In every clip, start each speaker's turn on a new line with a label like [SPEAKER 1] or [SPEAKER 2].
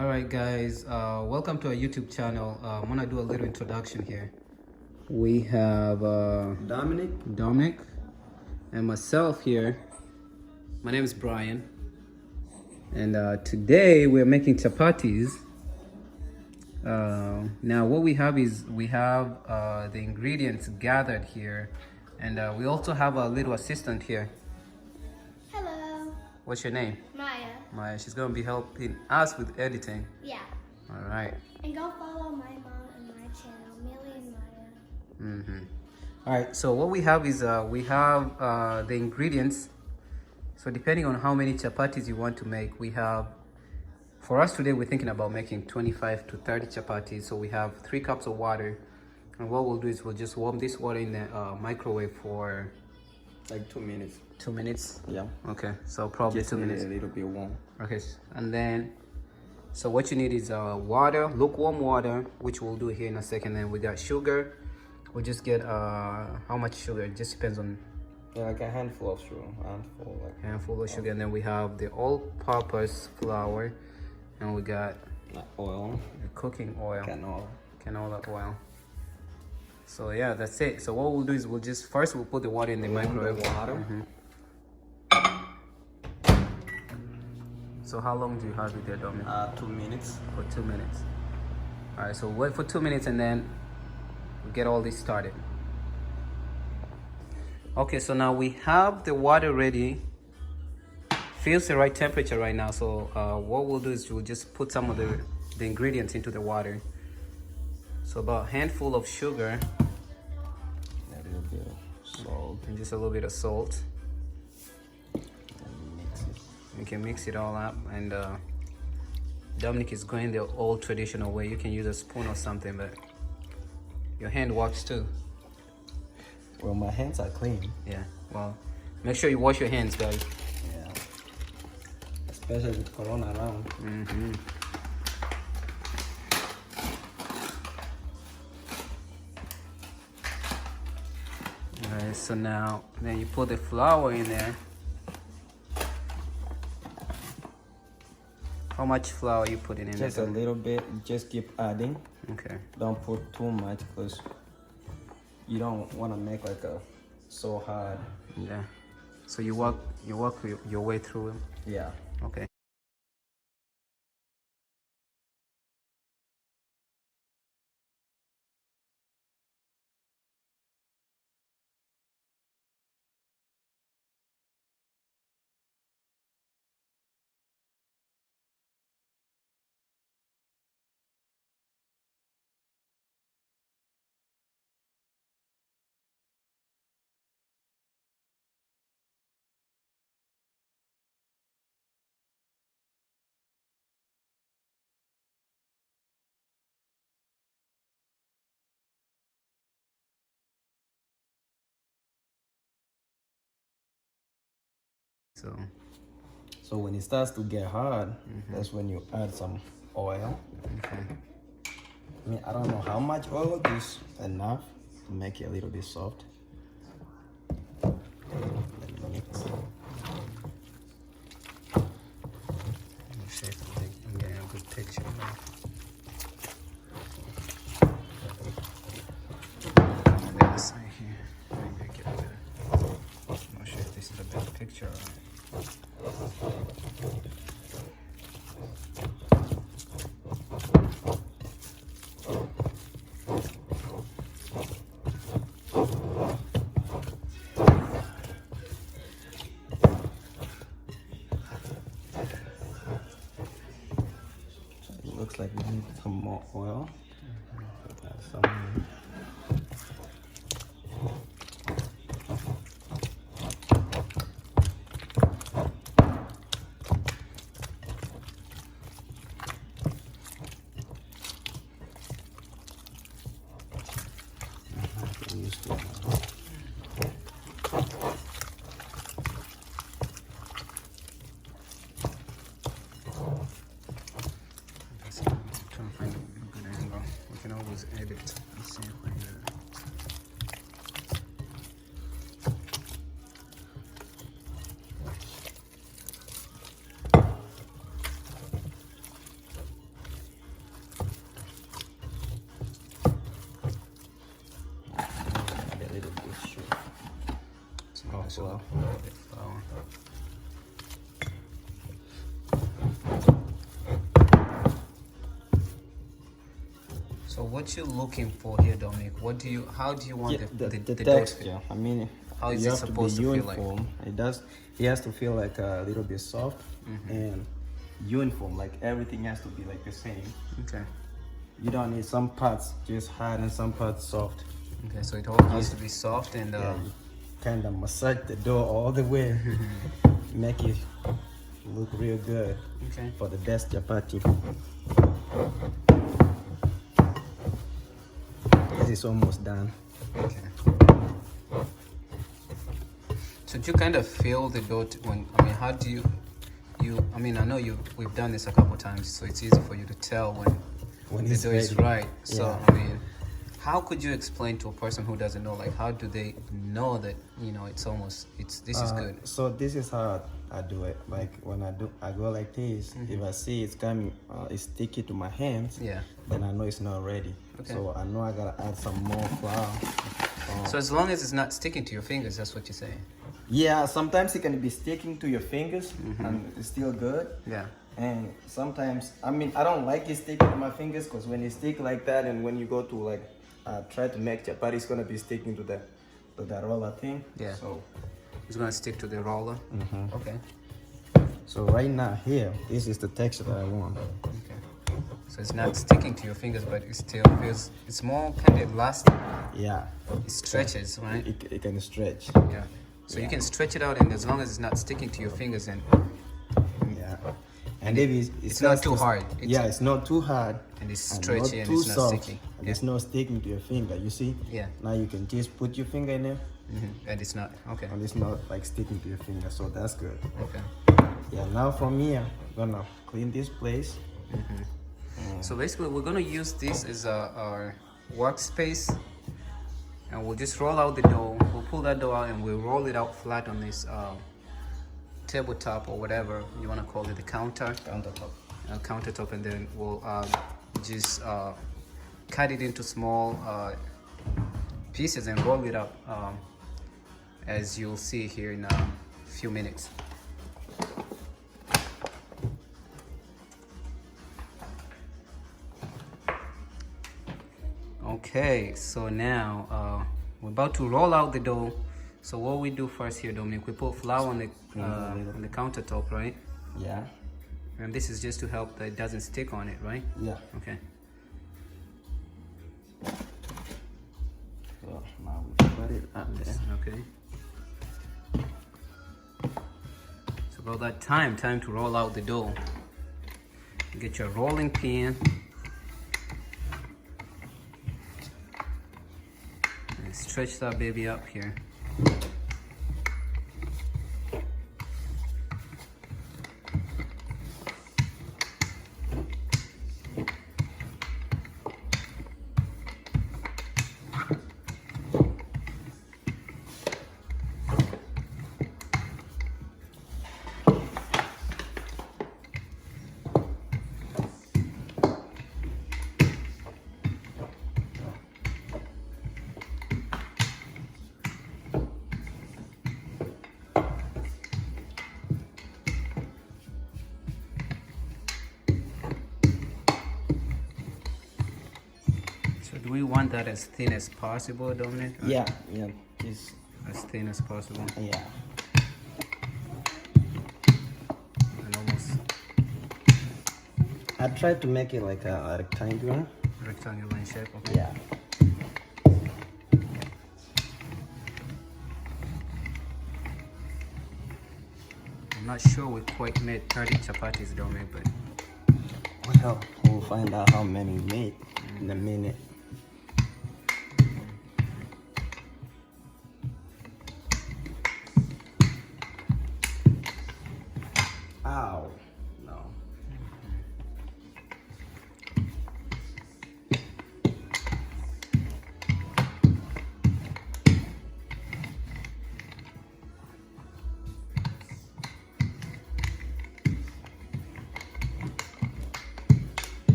[SPEAKER 1] All right, guys, welcome to our YouTube channel. I'm gonna do a little introduction here. We have Dominic, and myself here. My name is Brian, and today we're making chapatis. Now, what we have is the ingredients gathered here, and we also have a little assistant here.
[SPEAKER 2] Hello.
[SPEAKER 1] What's your name?
[SPEAKER 2] Maya.
[SPEAKER 1] She's gonna be helping us with editing.
[SPEAKER 2] Yeah.
[SPEAKER 1] All right.
[SPEAKER 2] And go follow my mom and my channel, Millie and Maya.
[SPEAKER 1] All right. So what we have is we have the ingredients. So depending on how many chapatis you want to make, we have. For us today, we're thinking about making 25 to 30 chapatis. So we have 3 cups of water, and what we'll do is we'll just warm this water in the microwave for
[SPEAKER 3] like 2 minutes.
[SPEAKER 1] 2 minutes.
[SPEAKER 3] Yeah.
[SPEAKER 1] Okay. So probably
[SPEAKER 3] Just
[SPEAKER 1] 2 minutes.
[SPEAKER 3] a little bit warm.
[SPEAKER 1] Okay. And then, so what you need is water, lukewarm water, which we'll do here in a second. Then we got sugar. We'll just get how much sugar? It just depends on.
[SPEAKER 3] Yeah, like a handful of sugar.
[SPEAKER 1] Handful of sugar. And then we have the all-purpose flour, and we got
[SPEAKER 3] oil,
[SPEAKER 1] the cooking oil,
[SPEAKER 3] canola
[SPEAKER 1] oil. So yeah, that's it. So what we'll do is we'll put the water in the microwave. So how long do you have it there, Dominic?
[SPEAKER 3] 2 minutes.
[SPEAKER 1] For 2 minutes. All right, so wait for 2 minutes and then we'll get all this started. Okay, so now we have the water ready. Feels the right temperature right now. So what we'll do is we'll just put some of the ingredients into the water. So about a handful of sugar.
[SPEAKER 3] A little bit of salt.
[SPEAKER 1] And just a little bit of salt. You can mix it all up, and Dominic is going the old traditional way. You can use a spoon or something, but your hand works too.
[SPEAKER 3] Well, my hands are clean.
[SPEAKER 1] Yeah, well, make sure you wash your hands, guys.
[SPEAKER 3] Yeah. Especially with Corona around.
[SPEAKER 1] Alright, so now, then you put the flour in there. How much flour you putting in
[SPEAKER 3] Just
[SPEAKER 1] there?
[SPEAKER 3] a little bit. Just keep adding.
[SPEAKER 1] Okay.
[SPEAKER 3] Don't put too much because you don't want to make like a so hard.
[SPEAKER 1] Yeah. So you work your way through it.
[SPEAKER 3] Yeah.
[SPEAKER 1] Okay.
[SPEAKER 3] So when it starts to get hard, that's when you add some oil.
[SPEAKER 1] Okay.
[SPEAKER 3] I mean, I don't know how much oil, just enough to make it a little bit soft. Let me mix.
[SPEAKER 1] I'm getting a good picture. This right here. Maybe I get a better. I'm not sure if this is a better picture.
[SPEAKER 3] It looks like we need some more oil.
[SPEAKER 1] Trying to find a good angle. We can always edit and see if we get it.
[SPEAKER 3] flour.
[SPEAKER 1] A little bit flour. So what you looking for here, Dominic? How do you want
[SPEAKER 3] Yeah,
[SPEAKER 1] the dough to
[SPEAKER 3] texture.
[SPEAKER 1] feel?
[SPEAKER 3] I mean,
[SPEAKER 1] How is
[SPEAKER 3] you
[SPEAKER 1] it
[SPEAKER 3] have to be
[SPEAKER 1] supposed to feel like?
[SPEAKER 3] uniform. It has to feel like a little bit soft and uniform. Like everything has to be like the same.
[SPEAKER 1] Okay.
[SPEAKER 3] You don't need some parts just hard and some parts soft.
[SPEAKER 1] Okay, so it all has to be soft and
[SPEAKER 3] Yeah, you kind of massage the dough all the way, make it look real good
[SPEAKER 1] okay.
[SPEAKER 3] for the best chapati. This is almost done.
[SPEAKER 1] Okay. So do you kind of feel the dough how do you I mean, I know we've done this a couple times, so it's easy for you to tell when the
[SPEAKER 3] it's
[SPEAKER 1] dough is
[SPEAKER 3] ready.
[SPEAKER 1] right. So
[SPEAKER 3] Yeah.
[SPEAKER 1] I mean, how could you explain to a person who doesn't know, like how do they know that this is good?
[SPEAKER 3] So this is how I do it. Like when I go like this. If I see it's coming, it's sticky to my hands.
[SPEAKER 1] Yeah.
[SPEAKER 3] Then I know it's not ready.
[SPEAKER 1] Okay.
[SPEAKER 3] So I know I gotta add some more flour.
[SPEAKER 1] So as long as it's not sticking to your fingers, that's what you're saying.
[SPEAKER 3] Yeah, sometimes it can be sticking to your fingers and it's still good.
[SPEAKER 1] Yeah.
[SPEAKER 3] And sometimes, I mean, I don't like it sticking to my fingers because when it stick like that and when you go to like try to make chapati, it's gonna be sticking to that roller thing.
[SPEAKER 1] Yeah.
[SPEAKER 3] So
[SPEAKER 1] It's gonna stick to the roller. Okay.
[SPEAKER 3] so right now here, this is the texture that I want.
[SPEAKER 1] Okay. So it's not sticking to your fingers, but it still feels. It's more kind of elastic.
[SPEAKER 3] Yeah.
[SPEAKER 1] It stretches, right?
[SPEAKER 3] It can stretch.
[SPEAKER 1] Yeah. So you can stretch it out, and as long as it's not sticking to your fingers, and
[SPEAKER 3] Yeah. And if
[SPEAKER 1] it's not too hard.
[SPEAKER 3] It's not too hard.
[SPEAKER 1] And it's
[SPEAKER 3] and
[SPEAKER 1] stretchy
[SPEAKER 3] not
[SPEAKER 1] and
[SPEAKER 3] too
[SPEAKER 1] it's not
[SPEAKER 3] soft,
[SPEAKER 1] sticky.
[SPEAKER 3] and it's not sticking to your finger. You see?
[SPEAKER 1] Yeah.
[SPEAKER 3] Now you can just put your finger in there,
[SPEAKER 1] And it's not. Okay.
[SPEAKER 3] and it's not like sticking to your finger. So that's good.
[SPEAKER 1] Okay.
[SPEAKER 3] Yeah. Now from here, I'm gonna clean this place.
[SPEAKER 1] So basically, we're gonna use this as our workspace, and we'll just roll out the dough. We'll pull that dough out, and we'll roll it out flat on this tabletop or whatever you wanna call it, the countertop, and then we'll just cut it into small pieces and roll it up, as you'll see here in a few minutes. Okay, so now we're about to roll out the dough. So what we do first here, Dominic, we put flour on the countertop, right?
[SPEAKER 3] Yeah.
[SPEAKER 1] And this is just to help that it doesn't stick on it, right?
[SPEAKER 3] Yeah.
[SPEAKER 1] Okay.
[SPEAKER 3] So now we put it up there.
[SPEAKER 1] Okay. So about that time to roll out the dough. Get your rolling pin. And stretch that baby up here. So do we want that as thin as possible, Dominic? Or
[SPEAKER 3] Yeah. Just
[SPEAKER 1] as thin as possible.
[SPEAKER 3] yeah.
[SPEAKER 1] And almost
[SPEAKER 3] I tried to make it like a rectangular.
[SPEAKER 1] rectangular in shape. Okay.
[SPEAKER 3] Yeah.
[SPEAKER 1] I'm not sure we quite made 30 chapatis, Dominic, but
[SPEAKER 3] Well, we'll find out how many we made in a minute. Ow. No.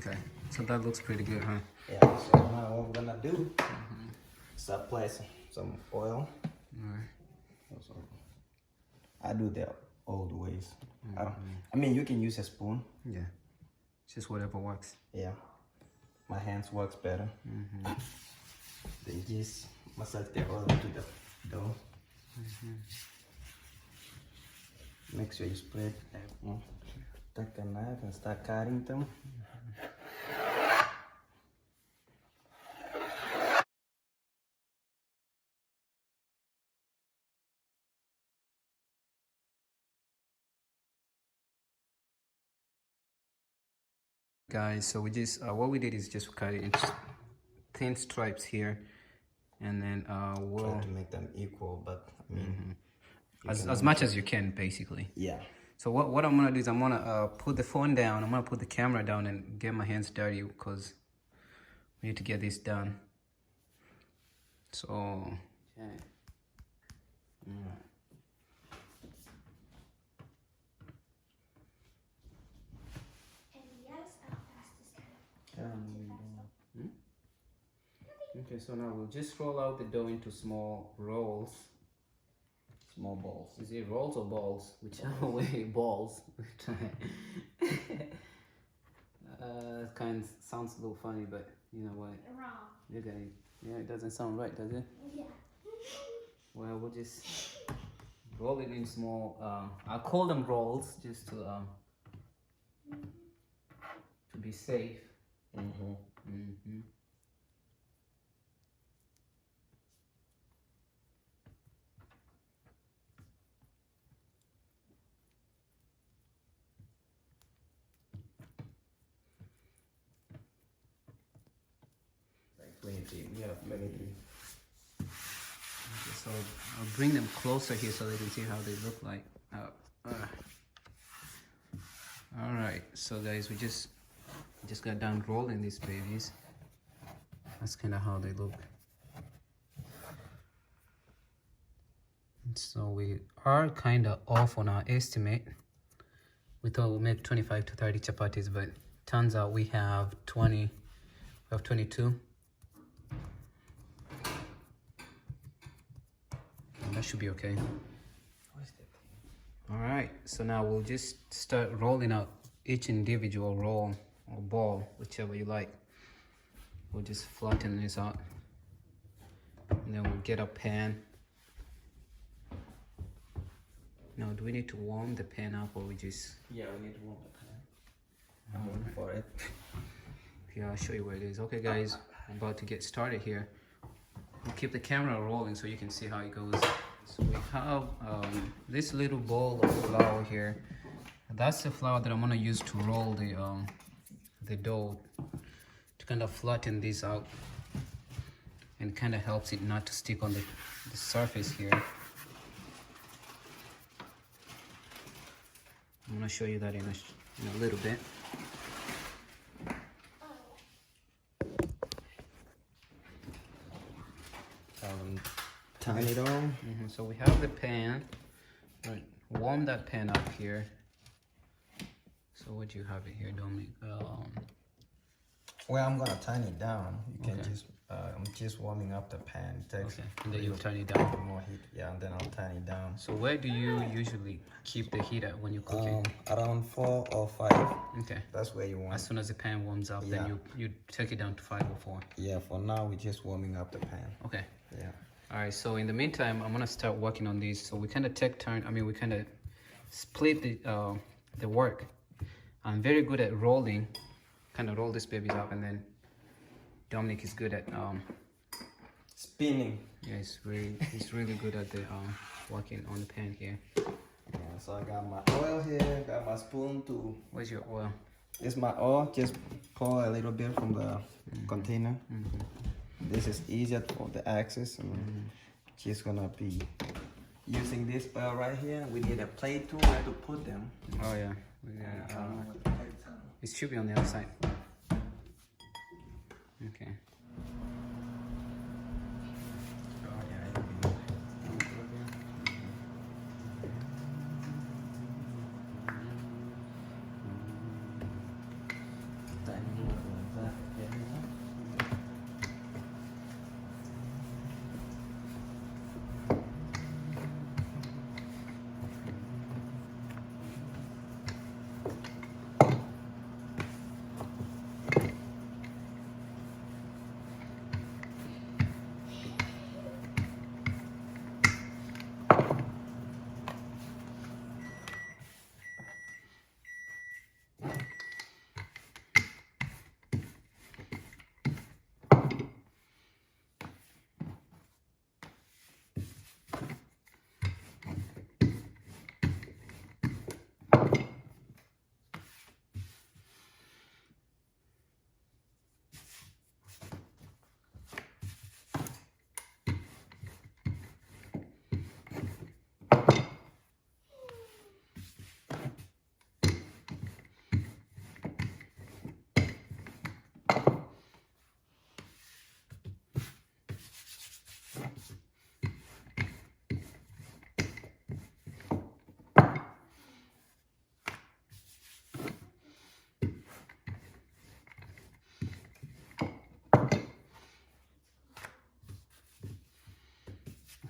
[SPEAKER 1] Okay, so that looks pretty good, huh?
[SPEAKER 3] Yeah, so now what we're gonna do is apply some oil.
[SPEAKER 1] Alright.
[SPEAKER 3] Also, I do the old ways. I mean, you can use a spoon.
[SPEAKER 1] Yeah, just whatever works.
[SPEAKER 3] Yeah, my hands works better. Then just massage the oil into the dough. Make sure you spread. Take a knife and start cutting them.
[SPEAKER 1] Guys, so we just what we did is just cut it into thin stripes here, and then we'll
[SPEAKER 3] Try to make them equal, but I mean,
[SPEAKER 1] as much as you can, basically.
[SPEAKER 3] yeah.
[SPEAKER 1] So what I'm gonna do is I'm gonna put the phone down. I'm gonna put the camera down and get my hands dirty because we need to get this done. So okay.
[SPEAKER 2] And yes, I'll pass this kind of.
[SPEAKER 1] Okay, so now we'll just roll out the dough into small rolls.
[SPEAKER 3] Small balls.
[SPEAKER 1] Is it rolls or balls? Whichever way, balls. Kind of sounds a little funny, but you know what?
[SPEAKER 2] Wrong.
[SPEAKER 1] Look at it. Yeah, it doesn't sound right, does it?
[SPEAKER 2] Yeah.
[SPEAKER 1] Well, we'll just roll it in small. I'll call them rolls just to be safe.
[SPEAKER 3] Yeah, 23.
[SPEAKER 1] Okay, so I'll bring them closer here so they can see how they look like. All right, so guys, we just got done rolling these babies. That's kind of how they look. So we are kind of off on our estimate. We thought we'd make 25 to 30 chapatis, but turns out we have 20. We have 22. That should be okay. All right, so now we'll just start rolling out each individual roll or ball, whichever you like. We'll just flatten this out, and then we'll get a pan. Now, do we need to warm the pan up, or we just?
[SPEAKER 3] Yeah, we need to warm the pan. I'm waiting for it.
[SPEAKER 1] Yeah, I'll show you where it is. Okay, guys, I'm about to get started here. We'll keep the camera rolling so you can see how it goes. So we have this little bowl of flour here. That's the flour that I'm gonna use to roll the dough, to kind of flatten this out, and kind of helps it not to stick on the surface here. I'm gonna show you that in a little bit.
[SPEAKER 3] Turn it on.
[SPEAKER 1] So we have the pan. Right, warm that pan up here. So what do you have it here, Dominic?
[SPEAKER 3] Well, I'm gonna turn it down. You can
[SPEAKER 1] Okay.
[SPEAKER 3] just, I'm just warming up the pan. It takes
[SPEAKER 1] Okay, and then you turn it
[SPEAKER 3] a
[SPEAKER 1] down.
[SPEAKER 3] bit more heat. Yeah, and then I'll turn it down.
[SPEAKER 1] So where do you usually keep the heat at when you're cooking?
[SPEAKER 3] Around 4 or 5.
[SPEAKER 1] Okay.
[SPEAKER 3] That's where you want.
[SPEAKER 1] As soon as the pan warms up,
[SPEAKER 3] Yeah.
[SPEAKER 1] then you take it down to 5 or 4.
[SPEAKER 3] Yeah, for now we're just warming up the pan.
[SPEAKER 1] Okay.
[SPEAKER 3] Yeah.
[SPEAKER 1] All right. So in the meantime, I'm gonna start working on these. So we kind of take turn. I mean, we kind of split the work. I'm very good at rolling. Kind of roll these babies up, and then Dominic is good at
[SPEAKER 3] Spinning.
[SPEAKER 1] yeah, he's really good at the working on the pan here.
[SPEAKER 3] Yeah, so I got my oil here, got my spoon to.
[SPEAKER 1] Where's your oil?
[SPEAKER 3] This is my oil. Just pour a little bit from the container. This is easier for the access. And just gonna be using this oil right here. We need a plate too where to put them.
[SPEAKER 1] Oh yeah. It should be on the other side. Okay.
[SPEAKER 3] Oh yeah, you can- Tiny little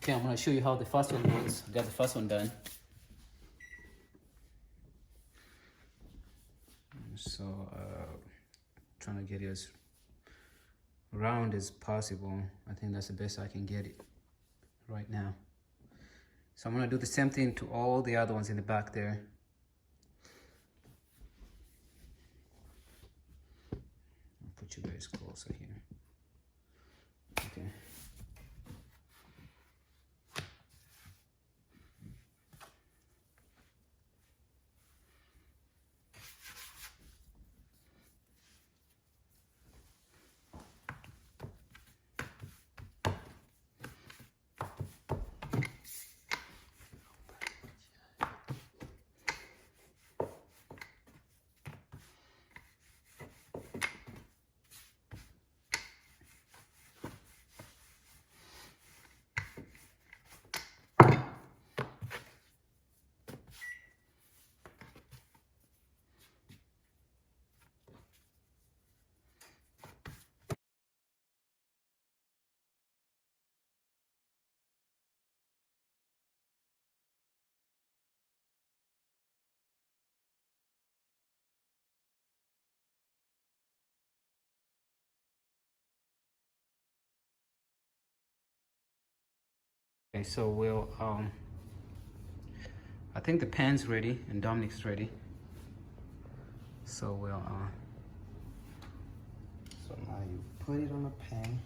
[SPEAKER 1] Okay, I'm gonna show you how the first one goes. Got the first one done. So, trying to get it as round as possible. I think that's the best I can get it right now. So I'm gonna do the same thing to all the other ones in the back there. I'll put you guys closer here. Okay. Okay, so we'll I think the pan's ready and Dominic's ready. So we'll
[SPEAKER 3] So now you put it on the pan.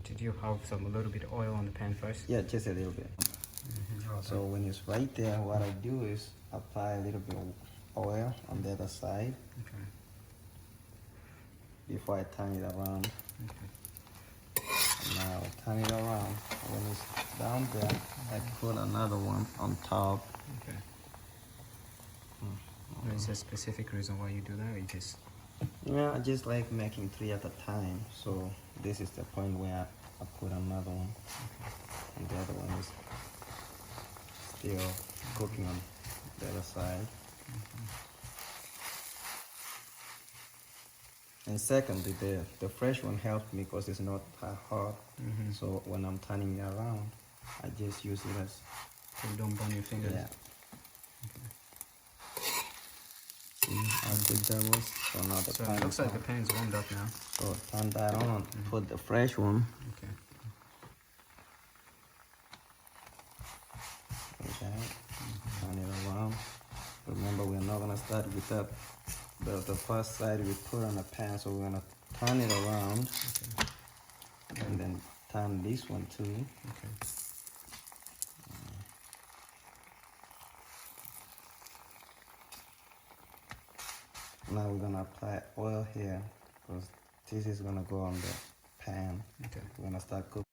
[SPEAKER 1] did you have a little bit of oil on the pan first?
[SPEAKER 3] Yeah, just a little bit. So when it's right there, what I do is apply a little bit of oil on the other side.
[SPEAKER 1] Okay.
[SPEAKER 3] Before I turn it around.
[SPEAKER 1] Okay.
[SPEAKER 3] Now turn it around. When it's down there, I put another one on top.
[SPEAKER 1] Okay. Is there a specific reason why you do that, or you just?
[SPEAKER 3] Yeah, I just like making 3 at a time. So this is the point where I put another one. And the other one is still cooking on the other side. And secondly, the fresh one helps me because it's not that hot. So when I'm turning it around, I just use it as...
[SPEAKER 1] So you don't burn your fingers?
[SPEAKER 3] Yeah. See how good that was? So now the
[SPEAKER 1] So
[SPEAKER 3] pan
[SPEAKER 1] it looks
[SPEAKER 3] is
[SPEAKER 1] like
[SPEAKER 3] on.
[SPEAKER 1] the pan's warmed up now.
[SPEAKER 3] So turn that on, put the fresh one.
[SPEAKER 1] Okay.
[SPEAKER 3] Like that. Turn it around. Remember, we're not gonna start with that. The first side we put on the pan, so we're gonna turn it around.
[SPEAKER 1] Okay.
[SPEAKER 3] And then turn this one too.
[SPEAKER 1] Okay.
[SPEAKER 3] Now we're gonna apply oil here because this is gonna go on the pan.
[SPEAKER 1] Okay.
[SPEAKER 3] We're gonna start cooking.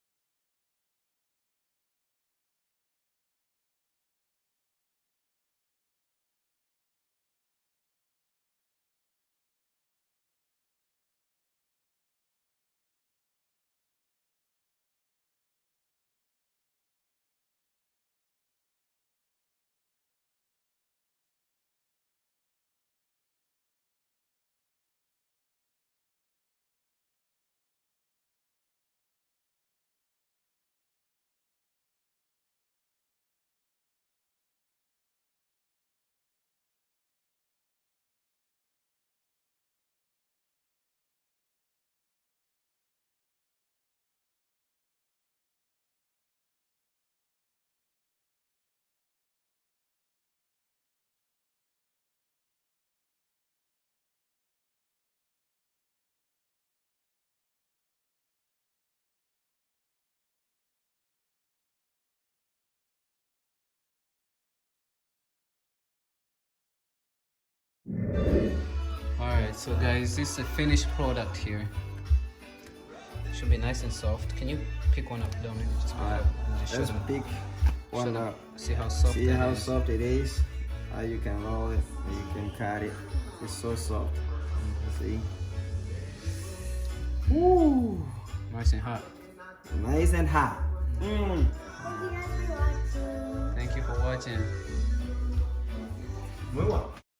[SPEAKER 1] Alright, so guys, this is a finished product here. Should be nice and soft. Can you pick one up, Dominic? Just pick it up and just show
[SPEAKER 3] Let's
[SPEAKER 1] them.
[SPEAKER 3] pick one up.
[SPEAKER 1] See how soft
[SPEAKER 3] See
[SPEAKER 1] it
[SPEAKER 3] how
[SPEAKER 1] is.
[SPEAKER 3] soft it is. How you can roll it and you can cut it. It's so soft. See? Woo!
[SPEAKER 1] Nice and hot.
[SPEAKER 3] Nice and hot.
[SPEAKER 2] Thank you guys for watching.
[SPEAKER 1] Thank you for watching.
[SPEAKER 3] Muy bueno.